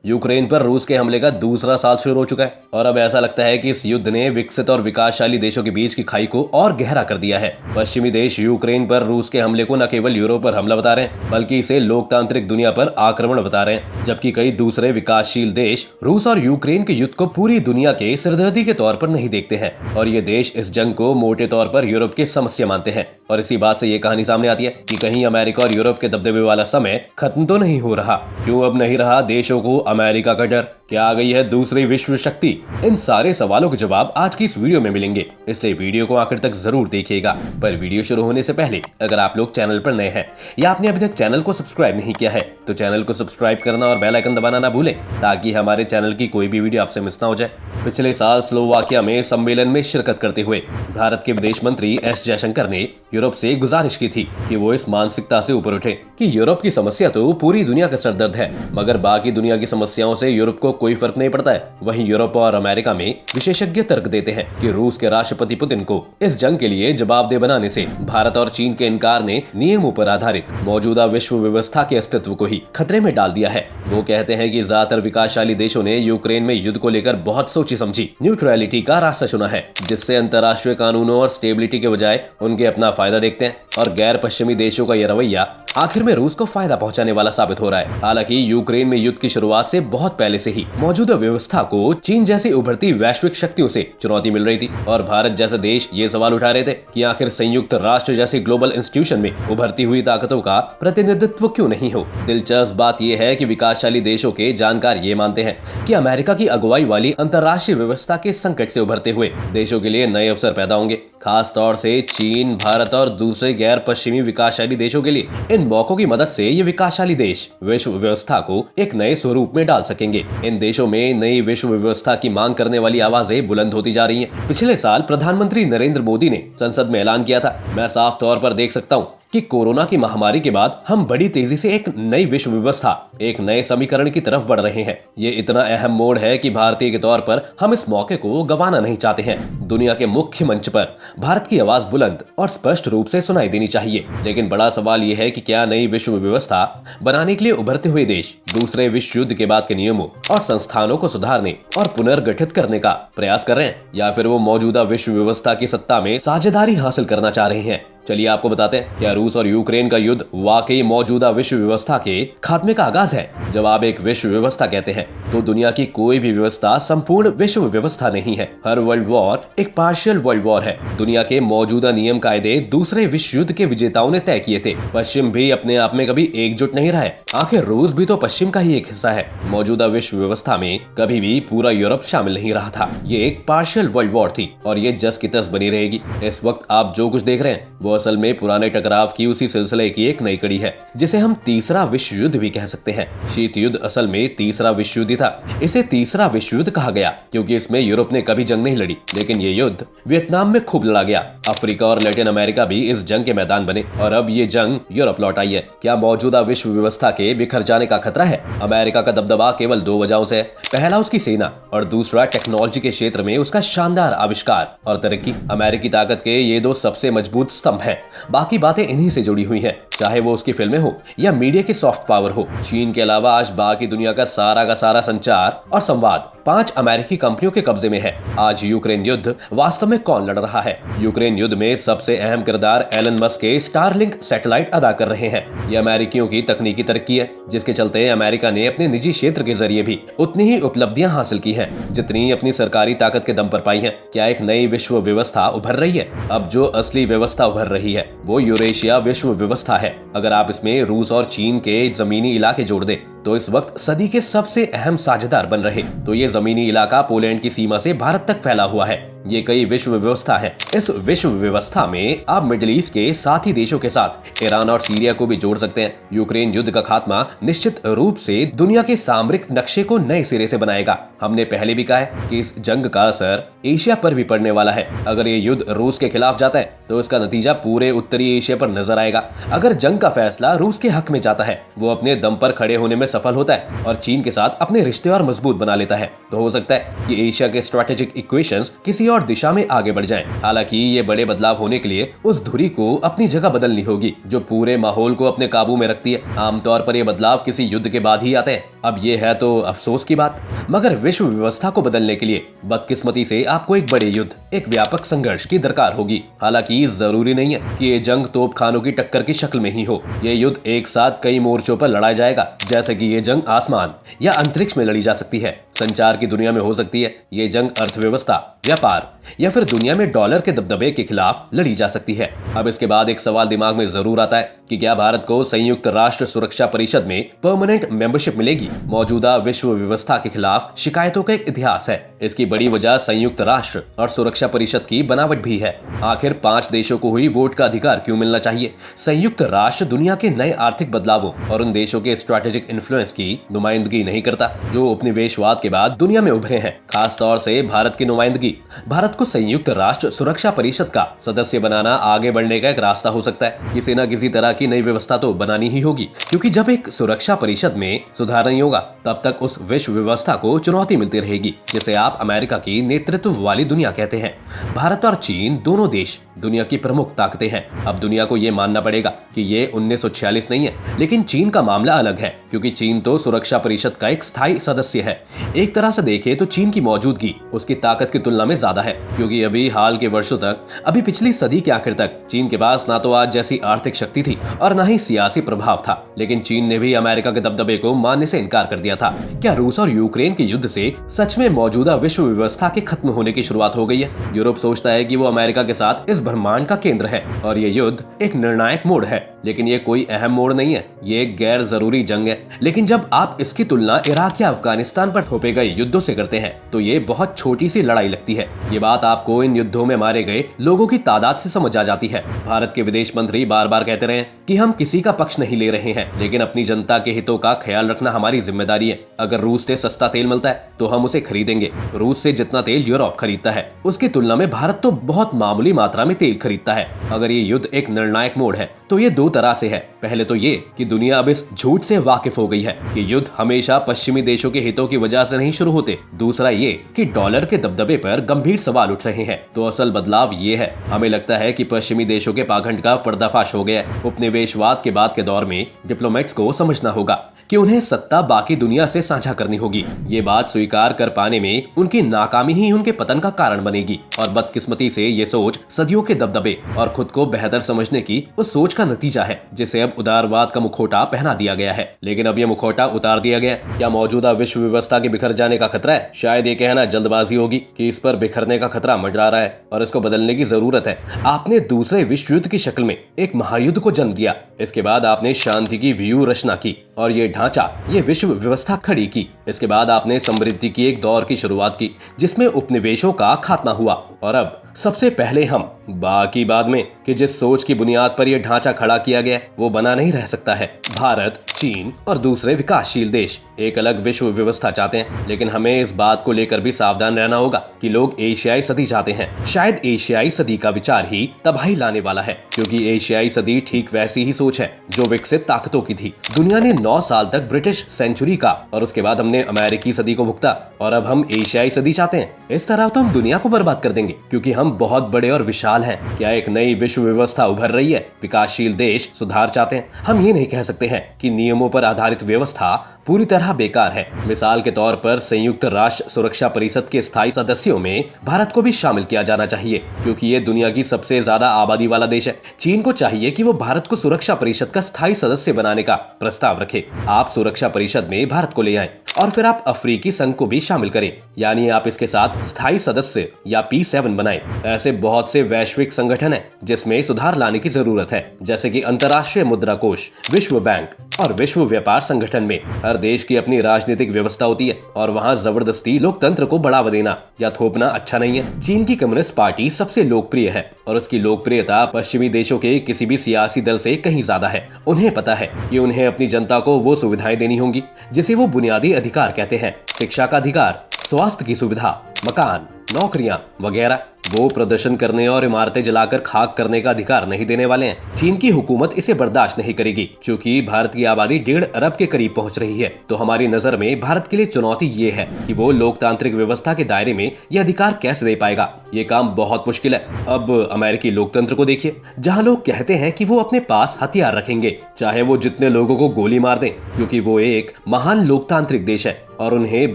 Ukraine पर रूस के हमले का दूसरा साल शुरू हो चुका है और अब ऐसा लगता है कि इस युद्ध ने विकसित और विकासशाली देशों के बीच की खाई को और गहरा कर दिया है। पश्चिमी देश यूक्रेन पर रूस के हमले को न केवल यूरोप पर हमला बता रहे हैं बल्कि इसे लोकतांत्रिक दुनिया पर आक्रमण बता रहे हैं, जबकि कई दूसरे विकासशील देश रूस और यूक्रेन के युद्ध को पूरी दुनिया के सिरदर्दी के तौर पर नहीं देखते हैं और ये देश इस जंग को मोटे तौर पर यूरोप की समस्या मानते हैं। और इसी बात से ये कहानी सामने आती है कि कहीं अमेरिका और यूरोप के दबदबे वाला समय खत्म तो नहीं हो रहा। क्यों अब नहीं रहा देशों को अमेरिका का डर? क्या आ गई है दूसरी विश्व शक्ति? इन सारे सवालों के जवाब आज की इस वीडियो में मिलेंगे, इसलिए वीडियो को आखिर तक जरूर देखिएगा। पर वीडियो शुरू होने से पहले अगर आप लोग चैनल पर नए हैं या आपने अभी तक चैनल को सब्सक्राइब नहीं किया है तो चैनल को सब्सक्राइब करना और बेल आइकन दबाना ना भूलें ताकि हमारे चैनल की कोई भी वीडियो आपसे मिस ना हो जाए। पिछले साल स्लोवाकिया में सम्मेलन में शिरकत करते हुए भारत के विदेश मंत्री एस जयशंकर ने यूरोप से गुजारिश की थी कि वो इस मानसिकता से ऊपर उठे कि यूरोप की समस्या तो पूरी दुनिया का सरदर्द है, मगर बाकी दुनिया की समस्याओं से यूरोप को कोई फर्क नहीं पड़ता है। वहीं यूरोप और अमेरिका में विशेषज्ञ तर्क देते हैं कि रूस के राष्ट्रपति पुतिन को इस जंग के लिए जवाबदेह बनाने से भारत और चीन के इनकार ने नियमों पर आधारित मौजूदा विश्व व्यवस्था के अस्तित्व को ही खतरे में डाल दिया है। वो कहते हैं कि ज्यादातर विकासशाली देशों ने यूक्रेन में युद्ध को लेकर बहुत सोची समझी न्यूट्रलिटी का रास्ता चुना है, जिससे अंतर्राष्ट्रीय कानूनों और स्टेबिलिटी के बजाय उनके अपना फायदा देखते हैं और गैर पश्चिमी देशों का यह रवैया आखिर में रूस को फायदा पहुंचाने वाला साबित हो रहा है। हालांकि यूक्रेन में युद्ध की शुरुआत से बहुत पहले से ही मौजूदा व्यवस्था को चीन जैसी उभरती वैश्विक शक्तियों से चुनौती मिल रही थी और भारत जैसे देश ये सवाल उठा रहे थे कि आखिर संयुक्त राष्ट्र जैसे ग्लोबल इंस्टीट्यूशन में उभरती हुई ताकतों का प्रतिनिधित्व क्यों नहीं हो। दिलचस्प बात यह है कि विकासशाली देशों के जानकार ये मानते हैं कि अमेरिका की अगुवाई वाली अंतर्राष्ट्रीय व्यवस्था के संकट से उभरते हुए देशों के लिए नए अवसर पैदा होंगे, खास तौर से चीन, भारत और दूसरे गैर पश्चिमी विकासशाली देशों के लिए। इन मौकों की मदद से ये विकासशाली देश विश्व व्यवस्था को एक नए स्वरूप में डाल सकेंगे। इन देशों में नई विश्व व्यवस्था की मांग करने वाली आवाजें बुलंद होती जा रही हैं। पिछले साल प्रधानमंत्री नरेंद्र मोदी ने संसद में ऐलान किया था, मैं साफ तौर पर देख सकता हूँ कि कोरोना की महामारी के बाद हम बड़ी तेजी से एक नई विश्व व्यवस्था, एक नए समीकरण की तरफ बढ़ रहे हैं। ये इतना अहम मोड़ है कि भारतीय के तौर पर हम इस मौके को गंवाना नहीं चाहते हैं। दुनिया के मुख्य मंच पर भारत की आवाज बुलंद और स्पष्ट रूप से सुनाई देनी चाहिए। लेकिन बड़ा सवाल यह है कि क्या नई विश्व व्यवस्था बनाने के लिए उभरते हुए देश दूसरे विश्व युद्ध के बाद के नियमों और संस्थानों को सुधारने और पुनर्गठित करने का प्रयास कर रहे हैं या फिर वो मौजूदा विश्व व्यवस्था की सत्ता में साझेदारी हासिल करना चाह रहे हैं। चलिए आपको बताते हैं, क्या रूस और यूक्रेन का युद्ध वाकई मौजूदा विश्व व्यवस्था के खात्मे का आगाज है? जब आप एक विश्व व्यवस्था कहते हैं तो दुनिया की कोई भी व्यवस्था संपूर्ण विश्व व्यवस्था नहीं है। हर वर्ल्ड वॉर एक पार्शियल वर्ल्ड वॉर है। दुनिया के मौजूदा नियम कायदे दूसरे विश्व युद्ध के विजेताओं ने तय किए थे। पश्चिम भी अपने आप में कभी एकजुट नहीं रहा है, आखिर रूस भी तो पश्चिम का ही एक हिस्सा है। मौजूदा विश्व व्यवस्था में कभी भी पूरा यूरोप शामिल नहीं रहा था। ये एक पार्शियल वर्ल्ड वॉर थी और ये जस की तस बनी रहेगी। इस वक्त आप जो कुछ देख रहे हैं वो असल में पुराने टकराव की उसी सिलसिले की एक नई कड़ी है, जिसे हम तीसरा विश्व युद्ध भी कह सकते हैं। शीत युद्ध असल में तीसरा विश्व युद्ध था। इसे तीसरा विश्व युद्ध कहा गया क्योंकि इसमें यूरोप ने कभी जंग नहीं लड़ी, लेकिन ये युद्ध वियतनाम में खूब लड़ा गया। अफ्रीका और लैटिन अमेरिका भी इस जंग के मैदान बने और अब ये जंग यूरोप लौट आई है। क्या मौजूदा विश्व व्यवस्था के बिखर जाने का खतरा है? अमेरिका का दबदबा केवल दो वजहों से है। पहला उसकी सेना और दूसरा टेक्नोलॉजी के क्षेत्र में उसका शानदार आविष्कार और तरक्की। अमेरिकी ताकत के ये दो सबसे मजबूत स्तंभ हैं। बाकी बातें इन्हीं से जुड़ी हुई हैं, चाहे वो उसकी फिल्में हो या मीडिया की सॉफ्ट पावर हो। चीन के अलावा आज बाकी दुनिया का सारा संचार और संवाद 5 अमेरिकी कंपनियों के कब्जे में है। आज यूक्रेन युद्ध वास्तव में कौन लड़ रहा है? यूक्रेन युद्ध में सबसे अहम किरदार एलन मस्क के स्टारलिंक सैटेलाइट अदा कर रहे हैं। ये अमेरिकियों की तकनीकी तरक्की है, जिसके चलते अमेरिका ने अपने निजी क्षेत्र के जरिए भी उतनी ही उपलब्धियां हासिल की हैं जितनी अपनी सरकारी ताकत के दम पर पाई हैं। क्या एक नई विश्व व्यवस्था उभर रही है? अब जो असली व्यवस्था उभर रही है वो यूरेशिया विश्व व्यवस्था है। अगर आप इसमें रूस और चीन के जमीनी इलाके जोड़ दें तो इस वक्त सदी के सबसे अहम साझेदार बन रहे। तो ये जमीनी इलाका पोलैंड की सीमा से भारत तक फैला हुआ है। ये कई विश्व व्यवस्था है। इस विश्व व्यवस्था में आप मिडिल ईस्ट के साथी देशों के साथ ईरान और सीरिया को भी जोड़ सकते हैं। यूक्रेन युद्ध का खात्मा निश्चित रूप से दुनिया के सामरिक नक्शे को नए सिरे से बनाएगा। हमने पहले भी कहा है कि इस जंग का असर एशिया पर भी पड़ने वाला है। अगर ये युद्ध रूस के खिलाफ जाता है तो इसका नतीजा पूरे उत्तरी एशिया पर नजर आएगा। अगर जंग का फैसला रूस के हक में जाता है, वो अपने दम पर खड़े होने में सफल होता है और चीन के साथ अपने रिश्ते और मजबूत बना लेता है, तो हो सकता है कि एशिया के स्ट्रेटेजिक इक्वेशंस किसी और दिशा में आगे बढ़ जाएं। हालांकि ये बड़े बदलाव होने के लिए उस धुरी को अपनी जगह बदलनी होगी जो पूरे माहौल को अपने काबू में रखती है। आमतौर पर ये बदलाव किसी युद्ध के बाद ही आते हैं। अब ये है तो अफसोस की बात, मगर विश्व व्यवस्था को बदलने के लिए बदकिस्मती से आपको एक बड़े युद्ध, एक व्यापक संघर्ष की दरकार होगी। हालांकि जरूरी नहीं है कि ये जंग तोप खानों की टक्कर की शक्ल में ही हो। ये युद्ध एक साथ कई मोर्चों पर लड़ा जाएगा, जैसे कि ये जंग आसमान या अंतरिक्ष में लड़ी जा सकती है, संचार की दुनिया में हो सकती है, ये जंग अर्थव्यवस्था, व्यापार या फिर दुनिया में डॉलर के दबदबे के खिलाफ लड़ी जा सकती है। अब इसके बाद एक सवाल दिमाग में जरूर आता है कि क्या भारत को संयुक्त राष्ट्र सुरक्षा परिषद में परमानेंट मेंबरशिप मिलेगी? मौजूदा विश्व व्यवस्था के खिलाफ शिकायतों का एक इतिहास है। इसकी बड़ी वजह संयुक्त राष्ट्र और सुरक्षा परिषद की बनावट भी है। आखिर 5 देशों को हुई वोट का अधिकार क्यों मिलना चाहिए? संयुक्त राष्ट्र दुनिया के नए आर्थिक बदलावों और उन देशों के स्ट्रेटेजिक इन्फ्लुएंस की नुमाइंदगी नहीं करता जो उपनिवेशवाद के बाद दुनिया में उभरे हैं। खास तौर से भारत की नुमाइंदगी। भारत को संयुक्त राष्ट्र सुरक्षा परिषद का सदस्य बनाना आगे बढ़ने का एक रास्ता हो सकता है। किसी न किसी तरह की नई व्यवस्था तो बनानी ही होगी, क्योंकि जब एक सुरक्षा परिषद में सुधार नहीं होगा तब तक उस विश्व व्यवस्था को चुनौती मिलती रहेगी, जिसे आप अमेरिका की नेतृत्व वाली दुनिया कहते हैं। भारत और चीन दोनों देश दुनिया की प्रमुख ताकतें हैं। अब दुनिया को ये मानना पड़ेगा कि ये 1946 नहीं है, लेकिन चीन का मामला अलग है, क्योंकि चीन तो सुरक्षा परिषद का एक स्थायी सदस्य है। एक तरह से देखें तो चीन की मौजूदगी उसकी ताकत की तुलना में ज्यादा है, क्योंकि अभी हाल के वर्षों तक, अभी पिछली सदी के आखिर तक चीन के पास ना तो आज जैसी आर्थिक शक्ति थी और ना ही सियासी प्रभाव था। लेकिन चीन ने भी अमेरिका के दबदबे को मानने से इनकार कर दिया था। क्या रूस और यूक्रेन के युद्ध से सच में मौजूदा विश्व व्यवस्था के खत्म होने की शुरुआत हो गई है? यूरोप सोचता है कि वो अमेरिका के साथ इस ब्रह्मांड का केंद्र है और ये युद्ध एक निर्णायक मोड़ है, लेकिन ये कोई अहम मोड़ नहीं है, ये एक गैर जरूरी जंग है। लेकिन जब आप इसकी तुलना इराक या अफगानिस्तान पर थोपे गए युद्धों से करते हैं तो ये बहुत छोटी सी लड़ाई लगती है। ये बात आपको इन युद्धों में मारे गए लोगों की तादाद से समझ आ जाती है। भारत के विदेश मंत्री बार बार कहते रहे कि हम किसी का पक्ष नहीं ले रहे हैं, लेकिन अपनी जनता के हितों का ख्याल रखना हमारी जिम्मेदारी है। अगर रूस से सस्ता तेल मिलता है तो हम उसे खरीदेंगे। रूस से जितना तेल यूरोप खरीदता है उसकी तुलना में भारत तो बहुत मामूली मात्रा में तेल खरीदता है। अगर ये युद्ध एक निर्णायक मोड़ है तो ये 2 तरह से है। पहले तो ये कि दुनिया अब इस झूठ से वाकिफ हो गई है कि युद्ध हमेशा पश्चिमी देशों के हितों की वजह से नहीं शुरू होते। दूसरा ये कि डॉलर के दबदबे पर गंभीर सवाल उठ रहे हैं। तो असल बदलाव ये है, हमें लगता है कि पश्चिमी देशों के पाखंड का पर्दाफाश हो गया है। उपनिवेशवाद के बाद के दौर में डिप्लोमेट्स को समझना होगा कि उन्हें सत्ता बाकी दुनिया से साझा करनी होगी। ये बात स्वीकार कर पाने में उनकी नाकामी ही उनके पतन का कारण बनेगी। और बदकिस्मती से ये सोच सदियों के दबदबे और खुद को बेहतर समझने की उस सोच का नतीजा है, जिसे अब उदारवाद का मुखौटा पहना दिया गया है। लेकिन अब ये मुखौटा उतार दिया गया है। क्या मौजूदा विश्व व्यवस्था के बिखर जाने का खतरा है? शायद ये कहना जल्दबाजी होगी कि इस पर बिखरने का खतरा मंडरा रहा है और इसको बदलने की जरूरत है। आपने दूसरे विश्व युद्ध की शक्ल में एक महायुद्ध को जन्म दिया। इसके बाद आपने शांति की व्यूह रचना की और ये ढांचा, ये विश्व व्यवस्था खड़ी की। इसके बाद आपने समृद्धि की एक दौर की शुरुआत की जिसमें उपनिवेशों का खात्मा हुआ। और अब सबसे पहले हम, बाकी बाद में, कि जिस सोच की बुनियाद पर यह ढांचा खड़ा किया गया वो बना नहीं रह सकता है। भारत, चीन और दूसरे विकासशील देश एक अलग विश्व व्यवस्था चाहते हैं, लेकिन हमें इस बात को लेकर भी सावधान रहना होगा कि लोग एशियाई सदी चाहते हैं। शायद एशियाई सदी का विचार ही तबाही लाने वाला है, क्योंकि एशियाई सदी ठीक वैसी ही सोच है जो विकसित ताकतों की थी। दुनिया ने 9 साल तक ब्रिटिश सेंचुरी का और उसके बाद हमने अमेरिकी सदी को भुगता और अब हम एशियाई सदी चाहते हैं। इस तरह तो हम दुनिया को बर्बाद कर देंगे, क्योंकि हम बहुत बड़े और विशाल हैं। क्या एक नई विश्व व्यवस्था उभर रही है? विकासशील देश सुधार चाहते हैं। हम ये नहीं कह सकते हैं कि नियमों पर आधारित व्यवस्था पूरी तरह बेकार है। मिसाल के तौर पर संयुक्त राष्ट्र सुरक्षा परिषद के स्थायी सदस्यों में भारत को भी शामिल किया जाना चाहिए, क्योंकि ये दुनिया की सबसे ज्यादा आबादी वाला देश है। चीन को चाहिए कि वो भारत को सुरक्षा परिषद का स्थायी सदस्य बनाने का प्रस्ताव रखे। आप सुरक्षा परिषद में भारत को ले आएं और फिर आप अफ्रीकी संघ को भी शामिल करें, यानी आप इसके साथ स्थायी सदस्य या P7 बनाएं। ऐसे बहुत से वैश्विक संगठन हैं जिसमें सुधार लाने की जरूरत है, जैसे कि अंतर्राष्ट्रीय मुद्रा कोष, विश्व बैंक और विश्व व्यापार संगठन में हर देश की अपनी राजनीतिक व्यवस्था होती है और वहाँ जबरदस्ती लोकतंत्र को बढ़ावा देना या थोपना अच्छा नहीं है। चीन की कम्युनिस्ट पार्टी सबसे लोकप्रिय है और उसकी लोकप्रियता पश्चिमी देशों के किसी भी सियासी दल से कहीं ज्यादा है। उन्हें पता है कि उन्हें अपनी जनता को वो सुविधाएं देनी होंगी जिसे वो बुनियादी अधिकार कहते हैं। शिक्षा का अधिकार, स्वास्थ्य की सुविधा, मकान, नौकरियां वगैरह। वो प्रदर्शन करने और इमारतें जलाकर खाक करने का अधिकार नहीं देने वाले हैं। चीन की हुकूमत इसे बर्दाश्त नहीं करेगी, क्योंकि भारत की आबादी 1.5 अरब के करीब पहुंच रही है। तो हमारी नजर में भारत के लिए चुनौती ये है कि वो लोकतांत्रिक व्यवस्था के दायरे में ये अधिकार कैसे दे पाएगा। ये काम बहुत मुश्किल है। अब अमेरिकी लोकतंत्र को देखिए, जहाँ लोग कहते हैं कि वो अपने पास हथियार रखेंगे, चाहे वो जितने लोगों को गोली मार दें, क्योंकि वो एक महान लोकतांत्रिक देश है और उन्हें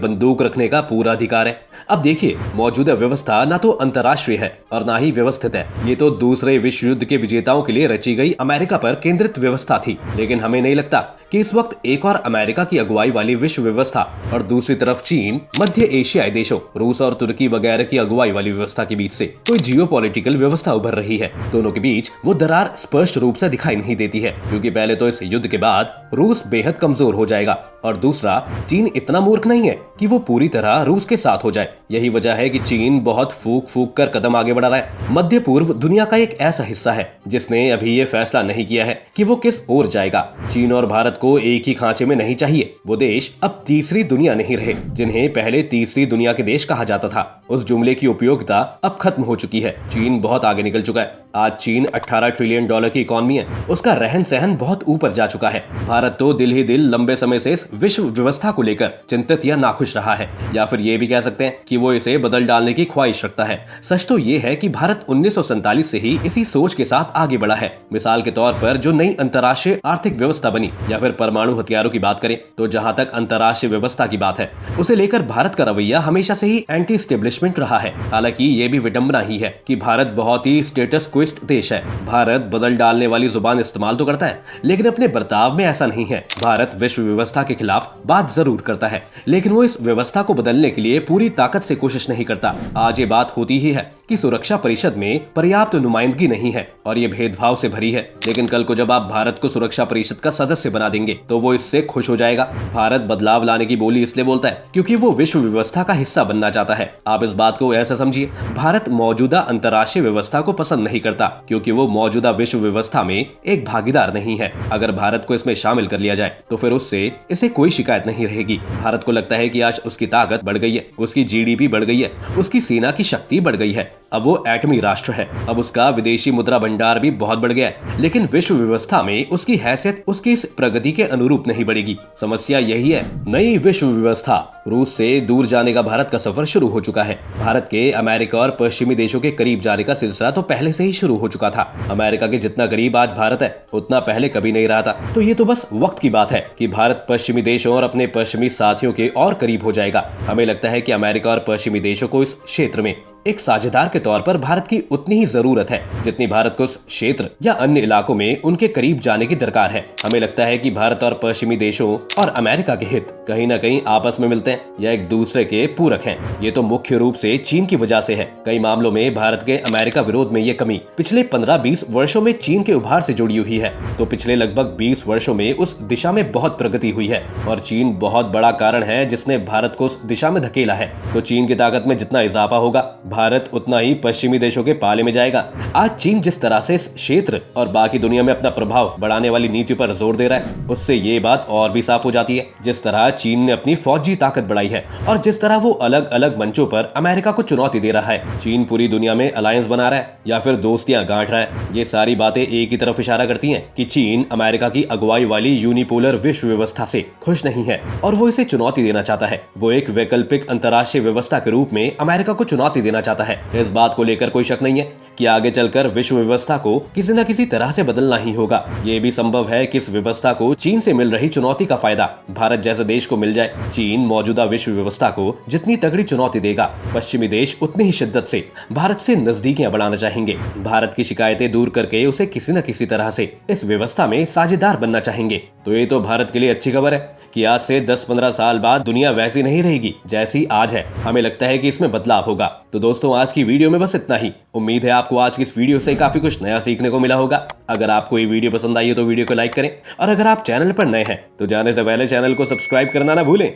बंदूक रखने का पूरा अधिकार है। अब देखिए, मौजूदा व्यवस्था ना तो अंतर्राष्ट्रीय है और ना ही व्यवस्थित है। ये तो दूसरे विश्व युद्ध के विजेताओं के लिए रची गई अमेरिका पर केंद्रित व्यवस्था थी। लेकिन हमें नहीं लगता कि इस वक्त एक और अमेरिका की अगुवाई वाली विश्व व्यवस्था और दूसरी तरफ चीन, मध्य एशियाई देशों रूस और तुर्की वगैरह की अगुवाई वाली व्यवस्था के बीच से कोई जियोपॉलिटिकल व्यवस्था उभर रही है। दोनों के बीच वो दरार स्पष्ट रूप से दिखाई नहीं देती है, क्योंकि पहले तो इस युद्ध के बाद रूस बेहद कमजोर हो जाएगा और दूसरा, चीन इतना मूर्ख नहीं है कि वो पूरी तरह रूस के साथ हो जाए। यही वजह है कि चीन बहुत फूक फूक कर कदम आगे बढ़ा रहा है। मध्य पूर्व दुनिया का एक ऐसा हिस्सा है जिसने अभी ये फैसला नहीं किया है कि वो किस ओर जाएगा। चीन और भारत को एक ही खांचे में नहीं चाहिए। वो देश अब तीसरी दुनिया नहीं रहे, जिन्हें पहले तीसरी दुनिया के देश कहा जाता था। उस जुमले की उपयोगिता अब खत्म हो चुकी है। चीन बहुत आगे निकल चुका है। आज चीन 18 ट्रिलियन डॉलर की इकॉनमी है। उसका रहन सहन बहुत ऊपर जा चुका है। भारत तो दिल ही दिल लंबे समय से इस विश्व व्यवस्था को लेकर चिंतित या नाखुश रहा है, या फिर ये भी कह सकते हैं कि वो इसे बदल डालने की ख्वाहिश रखता है। सच तो ये है कि भारत 1947 से ही इसी सोच के साथ आगे बढ़ा है। मिसाल के तौर पर जो नई अंतर्राष्ट्रीय आर्थिक व्यवस्था बनी, या फिर परमाणु हथियारों की बात करें, तो जहां तक अंतर्राष्ट्रीय व्यवस्था की बात है, उसे लेकर भारत का रवैया हमेशा से ही एंटी एस्टेब्लिशमेंट रहा है। हालांकि ये भी विडंबना ही है कि भारत बहुत ही स्टेटस क्विस्ट देश है। भारत बदल डालने वाली जुबान इस्तेमाल तो करता है, लेकिन अपने बर्ताव में ऐसा नहीं है। भारत विश्व व्यवस्था के खिलाफ बात जरूर करता है, लेकिन वो इस व्यवस्था को बदलने के लिए पूरी ताकत से कोशिश नहीं करता। आज ये बात होती ही है कि सुरक्षा परिषद में पर्याप्त नुमाइंदगी नहीं है और ये भेदभाव से भरी है। लेकिन कल को जब आप भारत को सुरक्षा परिषद का सदस्य बना देंगे तो वो इससे खुश हो जाएगा। भारत बदलाव लाने की बोली इसलिए बोलता है क्योंकि वो विश्व व्यवस्था का हिस्सा बनना चाहता है। आप इस बात को ऐसा समझिए, भारत मौजूदा अंतर्राष्ट्रीय व्यवस्था को पसंद नहीं करता क्योंकि वो मौजूदा विश्व व्यवस्था में एक भागीदार नहीं है। अगर भारत को इसमें शामिल कर लिया जाए तो फिर उससे इसे कोई शिकायत नहीं रहेगी। भारत को लगता है कि आज उसकी ताकत बढ़ गई है, उसकी जीडीपी बढ़ गई है, उसकी सेना की शक्ति बढ़ गई है। अब वो एटमी राष्ट्र है। अब उसका विदेशी मुद्रा भंडार भी बहुत बढ़ गया है, लेकिन विश्व व्यवस्था में उसकी हैसियत उसकी इस प्रगति के अनुरूप नहीं बढ़ेगी। समस्या यही है। नई विश्व व्यवस्था। रूस से दूर जाने का भारत का सफर शुरू हो चुका है। भारत के अमेरिका और पश्चिमी देशों के करीब जाने का सिलसिला तो पहले से ही शुरू हो चुका था। अमेरिका के जितना करीब आज भारत है, उतना पहले कभी नहीं रहा था। तो ये तो बस वक्त की बात है कि भारत पश्चिमी देशों और अपने पश्चिमी साथियों के और करीब हो जाएगा। हमें लगता है कि अमेरिका और पश्चिमी देशों को इस क्षेत्र में एक साझेदार के तौर पर भारत की उतनी ही जरूरत है जितनी भारत को उस क्षेत्र या अन्य इलाकों में उनके करीब जाने की दरकार है। हमें लगता है कि भारत और पश्चिमी देशों और अमेरिका के हित कहीं न कहीं आपस में मिलते हैं या एक दूसरे के पूरक हैं। ये तो मुख्य रूप से चीन की वजह से है। कई मामलों में भारत के अमेरिका विरोध में ये कमी पिछले 15-20 वर्षों में चीन के उभार से जुड़ी हुई है। तो पिछले लगभग 20 वर्षों में उस दिशा में बहुत प्रगति हुई है और चीन बहुत बड़ा कारण है जिसने भारत को उस दिशा में धकेला है। तो चीन की ताकत में जितना इजाफा होगा, भारत उतना ही पश्चिमी देशों के पाले में जाएगा। आज चीन जिस तरह से इस क्षेत्र और बाकी दुनिया में अपना प्रभाव बढ़ाने वाली नीति पर जोर दे रहा है, उससे ये बात और भी साफ हो जाती है। जिस तरह चीन ने अपनी फौजी ताकत बढ़ाई है और जिस तरह वो अलग अलग मंचों पर अमेरिका को चुनौती दे रहा है, चीन पूरी दुनिया में अलायंस बना रहा है या फिर दोस्तियां गांठ रहा है, ये सारी बातें एक ही तरफ इशारा करती हैं कि चीन अमेरिका की अगुवाई वाली यूनिपोलर विश्व व्यवस्था से खुश नहीं है और वो इसे चुनौती देना चाहता है। वो एक वैकल्पिक अंतर्राष्ट्रीय व्यवस्था के रूप में अमेरिका को चुनौती देना चाहता है। इस बात को लेकर कोई शक नहीं है कि आगे चलकर विश्व व्यवस्था को किसी न किसी तरह से बदलना ही होगा। ये भी संभव है कि इस व्यवस्था को चीन से मिल रही चुनौती का फायदा भारत जैसे देश को मिल जाए। चीन मौजूदा विश्व व्यवस्था को जितनी तगड़ी चुनौती देगा, पश्चिमी देश उतनी ही शिद्दत से भारत से नजदीकियां बढ़ाना चाहेंगे। भारत की शिकायतें दूर करके उसे किसी न किसी तरह से इस व्यवस्था में साझेदार बनना चाहेंगे। तो ये तो भारत के लिए अच्छी खबर है कि आज से 10-15 साल बाद दुनिया वैसी नहीं रहेगी जैसी आज है। हमें लगता है कि इसमें बदलाव होगा। तो दोस्तों, आज की वीडियो में बस इतना ही। उम्मीद है आपको आज की इस वीडियो से काफी कुछ नया सीखने को मिला होगा। अगर आपको ये वीडियो पसंद आई है तो वीडियो को लाइक करें और अगर आप चैनल पर नए हैं तो जाने से पहले चैनल को सब्सक्राइब करना ना भूलें।